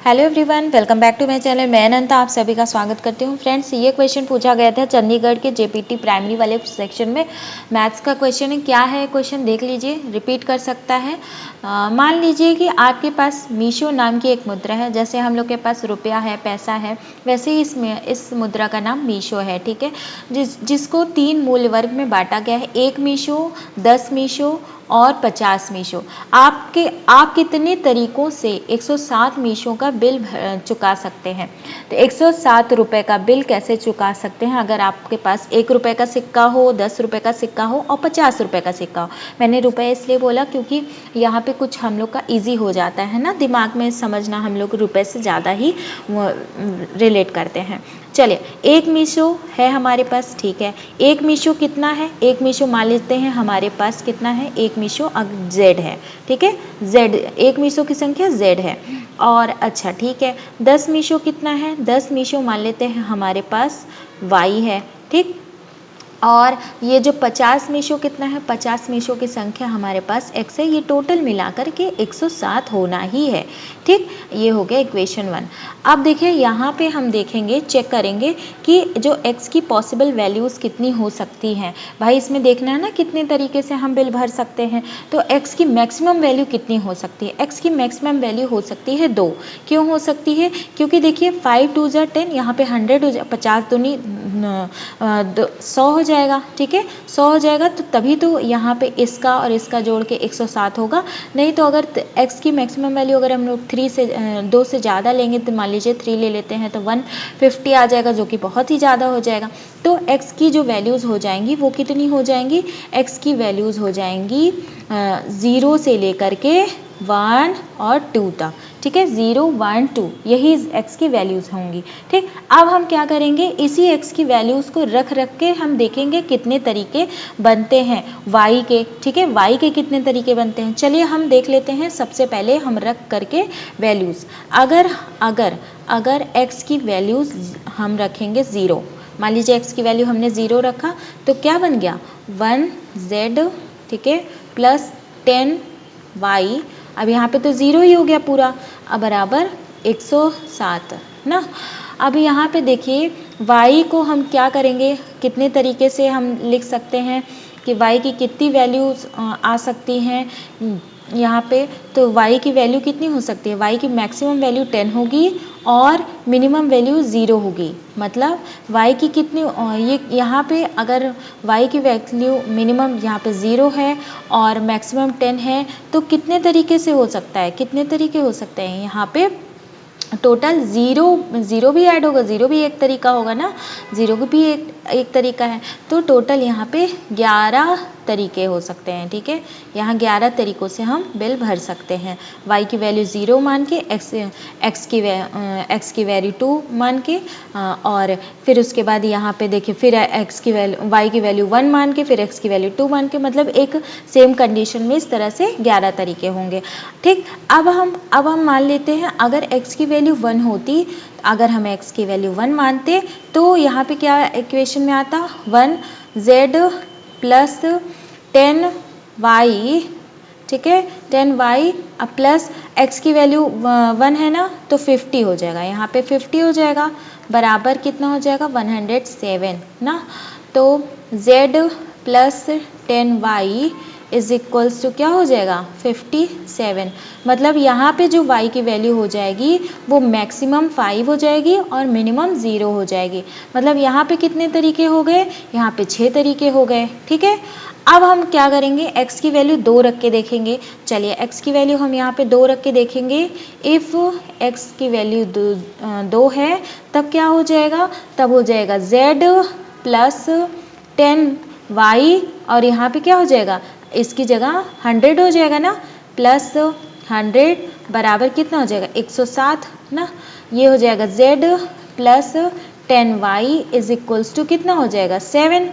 Hello everyone, welcome back to my channel. मैं अनंता आप सभी का स्वागत करती हूँ। फ्रेंड्स, ये क्वेश्चन पूछा गया था चंडीगढ़ के जेपीटी प्राइमरी वाले सेक्शन में। मैथ्स का क्वेश्चन है। क्या है क्वेश्चन देख लीजिए, रिपीट कर सकता है। मान लीजिए कि आपके पास मीशो नाम की एक मुद्रा है। जैसे हम लोग के पास रुपया है, पैसा है, वैसे ही इस मुद्रा का नाम मीशो है। ठीक है, जिसको 3 मूल्य वर्ग में बांटा गया है। 1 मीशो, 10 मीशो और 50 मीशो। आप कितने तरीकों से 107 मीशो का बिल चुका सकते हैं? तो 107 रुपये का बिल कैसे चुका सकते हैं? अगर आपके पास 1 रुपये का सिक्का हो, 10 रुपये का सिक्का हो और 50 रुपये का सिक्का हो। मैंने रुपये इसलिए बोला क्योंकि यहाँ पे कुछ हम लोग का इजी हो जाता है ना, दिमाग में समझना हम लोग रुपये से ज़्यादा ही रिलेट करते हैं। चलिए, 1 मीशो है हमारे पास। ठीक है, 1 मीशो कितना है? 1 मीशो मान लेते हैं हमारे पास कितना है? 1 मीशो Z है। ठीक है, Z 1 मीशो की संख्या Z है। और अच्छा ठीक है, 10 मीशो कितना है? 10 मीशो मान लेते हैं हमारे पास Y है। ठीक, और ये जो 50 मीशो कितना है? 50 मीशो की संख्या हमारे पास x है। ये टोटल मिलाकर के 107 होना ही है। ठीक, ये हो गया इक्वेशन 1। अब देखिए यहाँ पे हम देखेंगे, चेक करेंगे कि जो x की पॉसिबल वैल्यूज़ कितनी हो सकती हैं। भाई इसमें देखना है ना कितने तरीके से हम बिल भर सकते हैं। तो x की मैक्सिमम वैल्यू कितनी हो सकती है? x की मैक्सिमम वैल्यू हो सकती है 2। क्यों हो सकती है? क्योंकि देखिए 5 2 जा 10, यहाँ पे 100 हो जाए, 50 दूनी 100 हो जाएगा। ठीक है, 100 हो जाएगा तो तभी तो यहाँ पे इसका और इसका जोड़ के 107 होगा। नहीं तो अगर x की मैक्सिमम वैल्यू अगर हम लोग 2 से ज़्यादा लेंगे, तो मान लीजिए 3 ले लेते हैं, तो 150 आ जाएगा, जो कि बहुत ही ज़्यादा हो जाएगा। तो x की जो वैल्यूज़ हो जाएंगी वो कितनी हो जाएंगी? x की वैल्यूज़ हो जाएंगी 0 से लेकर के 1 और 2 तक। ठीक है, 0 1 2 यही x की वैल्यूज़ होंगी। ठीक, अब हम क्या करेंगे, इसी x की वैल्यूज़ को रख के हम देखेंगे कितने तरीके बनते हैं y के। ठीक है, y के कितने तरीके बनते हैं, चलिए हम देख लेते हैं। सबसे पहले हम रख करके वैल्यूज़, अगर x की वैल्यूज़ हम रखेंगे 0, मान लीजिए x की वैल्यू हमने 0 रखा, तो क्या बन गया? 1z, ठीक है, प्लस 10y। अब यहाँ पे तो 0 ही हो गया पूरा, अब बराबर 107 ना। अब यहाँ पे देखिए y को हम क्या करेंगे, कितने तरीके से हम लिख सकते हैं कि y की कितनी वैल्यूज आ सकती हैं यहाँ पे। तो y की वैल्यू कितनी हो सकती है? y की मैक्सिमम वैल्यू 10 होगी और मिनिमम वैल्यू 0 होगी। मतलब y की कितनी, ये यहाँ पे अगर y की वैल्यू मिनिमम यहाँ पे 0 है और मैक्सिमम 10 है, तो कितने तरीके से हो सकता है? कितने तरीके हो सकते हैं यहाँ पे? टोटल 0 भी ऐड होगा, 0 भी एक तरीका होगा ना, 0 भी एक तरीका है। तो टोटल यहाँ पे 11 तरीके हो सकते हैं। ठीक है, यहाँ 11 तरीक़ों से हम बिल भर सकते हैं। y की वैल्यू 0 मान के, x की वैल्यू 2 मान के, और फिर उसके बाद यहाँ पे देखिए फिर y की वैल्यू 1 मान के, फिर x की वैल्यू 2 मान के, मतलब एक सेम कंडीशन में इस तरह से 11 तरीके होंगे। ठीक, अब हम मान लेते हैं अगर x की वैल्यू 1 होती, अगर हम x की वैल्यू 1 मानते, तो यहाँ पे क्या इक्वेशन में आता? 1z प्लस 10y, ठीक है, 10y अब प्लस x की वैल्यू 1 है ना, तो 50 हो जाएगा। यहाँ पे 50 हो जाएगा, बराबर कितना हो जाएगा? 107 ना। तो z plus 10y is equals to क्या हो जाएगा? 57। मतलब यहाँ पे जो y की वैल्यू हो जाएगी वो मैक्सिमम 5 हो जाएगी और मिनिमम 0 हो जाएगी। मतलब यहाँ पे कितने तरीके हो गए? यहाँ पे 6 तरीके हो गए। ठीक है, अब हम क्या करेंगे, x की वैल्यू 2 रख के देखेंगे। चलिए, x की वैल्यू हम यहाँ पे 2 रख के देखेंगे। इफ़ x की वैल्यू 2 है, तब क्या हो जाएगा? तब हो जाएगा z प्लस 10y, और यहाँ पे क्या हो जाएगा? इसकी जगह 100 हो जाएगा ना, प्लस 100 बराबर कितना हो जाएगा? 107 ना। ये हो जाएगा z plus 10y is equals to कितना हो जाएगा? 7।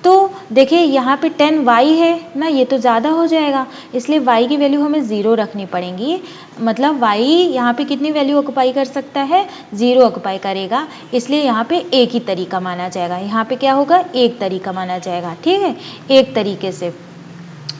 तो देखिए यहाँ पे 10y है ना, ये तो ज़्यादा हो जाएगा, इसलिए y की वैल्यू हमें 0 रखनी पड़ेगी। मतलब y यहाँ पे कितनी वैल्यू ऑक्युपाई कर सकता है? 0 ऑक्युपाई करेगा, इसलिए यहाँ पे एक ही तरीका माना जाएगा। यहाँ पे क्या होगा? एक तरीका माना जाएगा। ठीक है, एक तरीके से।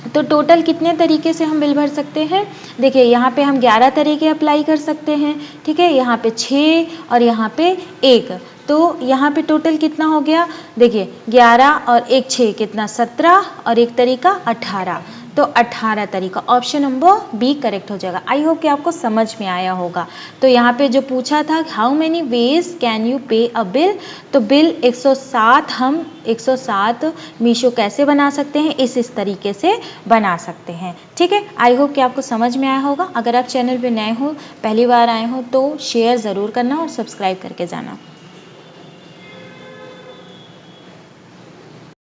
तो टोटल कितने तरीके से हम बिल भर सकते हैं? देखिए यहाँ पे हम 11 तरीके अप्लाई कर सकते हैं, ठीक है, यहाँ पे 6 और यहाँ पे 1, तो यहाँ पे टोटल कितना हो गया? देखिए 11 और 1 6 कितना 17 और एक तरीका 18, तो 18 तरीका, ऑप्शन नंबर बी करेक्ट हो जाएगा। आई होप कि आपको समझ में आया होगा। तो यहाँ पे जो पूछा था how many ways can you पे अ बिल, तो बिल 107 हम 107 मीशो कैसे बना सकते हैं, इस तरीके से बना सकते हैं, ठीक है। आई होप कि आपको समझ में आया होगा। अगर आप चैनल पे नए हो, पहली बार आए हो, तो शेयर ज़रूर करना और सब्सक्राइब करके जाना।